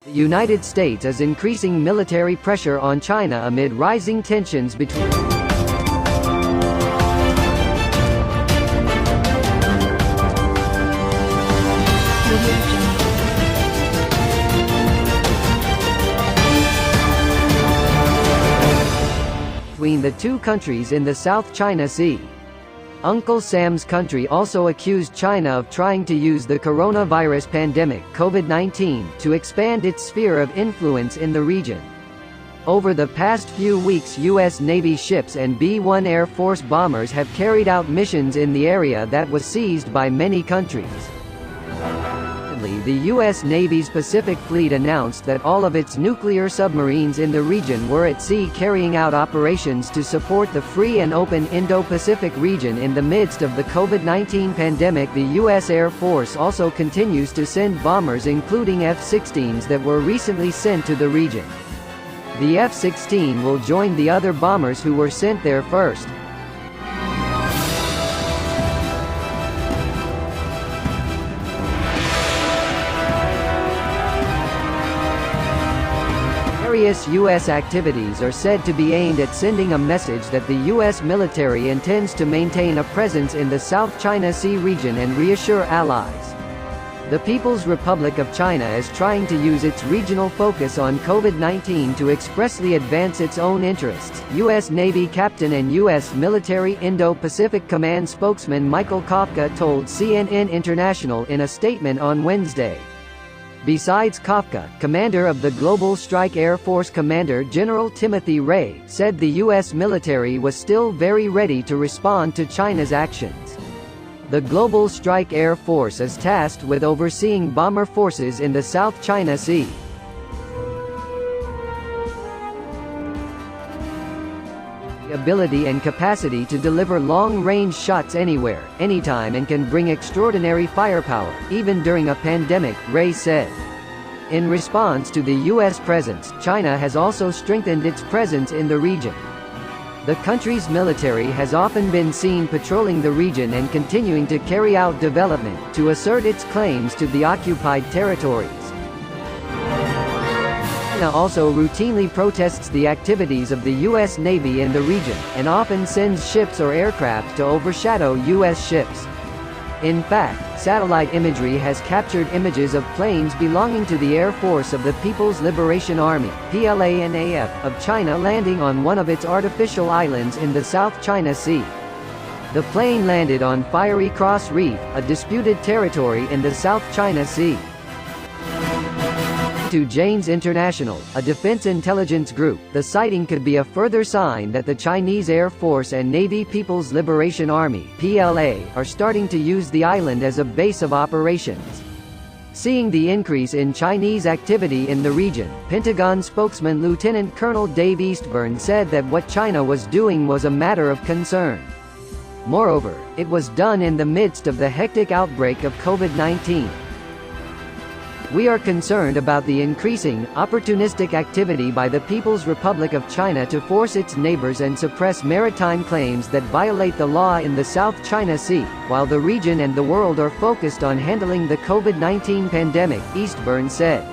The United States is increasing military pressure on China amid rising tensions between the two countries in the South China Sea. Uncle Sam's country also accused China of trying to use the coronavirus pandemic (COVID-19) to expand its sphere of influence in the region. Over the past few weeks, U.S. Navy ships and B-1 Air Force bombers have carried out missions in the area that was seized by many countries. The U.S. Navy's Pacific Fleet announced that all of its nuclear submarines in the region were at sea carrying out operations to support the free and open Indo-Pacific region in the midst of the COVID-19 pandemic. The U.S. Air Force also continues to send bombers, including F-16s that were recently sent to the region. The F-16 will join the other bombers who were sent there first. Various U.S. activities are said to be aimed at sending a message that the U.S. military intends to maintain a presence in the South China Sea region and reassure allies. The People's Republic of China is trying to use its regional focus on COVID-19 to expressly advance its own interests, U.S. Navy captain and U.S. military Indo-Pacific Command spokesman Michael Kafka told CNN International in a statement on Wednesday. Besides Kafka, commander of the Global Strike Air Force Commander General Timothy Ray said the U.S. military was still very ready to respond to China's actions. The Global Strike Air Force is tasked with overseeing bomber forces in the South China Sea. The ability and capacity to deliver long-range shots anywhere, anytime, and can bring extraordinary firepower, even during a pandemic, Ray said. In response to the U.S. presence, China has also strengthened its presence in the region. The country's military has often been seen patrolling the region and continuing to carry out development to assert its claims to the occupied territories. China also routinely protests the activities of the U.S. Navy in the region, and often sends ships or aircraft to overshadow U.S. ships. In fact, satellite imagery has captured images of planes belonging to the Air Force of the People's Liberation Army (PLANAF) of China landing on one of its artificial islands in the South China Sea. The plane landed on Fiery Cross Reef, a disputed territory in the South China Sea. To Janes International, a defense intelligence group, the sighting could be a further sign that the Chinese Air Force and Navy People's Liberation Army (PLA) are starting to use the island as a base of operations. Seeing the increase in Chinese activity in the region, Pentagon spokesman Lieutenant Colonel Dave Eastburn said that what China was doing was a matter of concern. Moreover, it was done in the midst of the hectic outbreak of COVID-19. We are concerned about the increasing, opportunistic activity by the People's Republic of China to force its neighbors and suppress maritime claims that violate the law in the South China Sea, while the region and the world are focused on handling the COVID-19 pandemic, Eastburn said.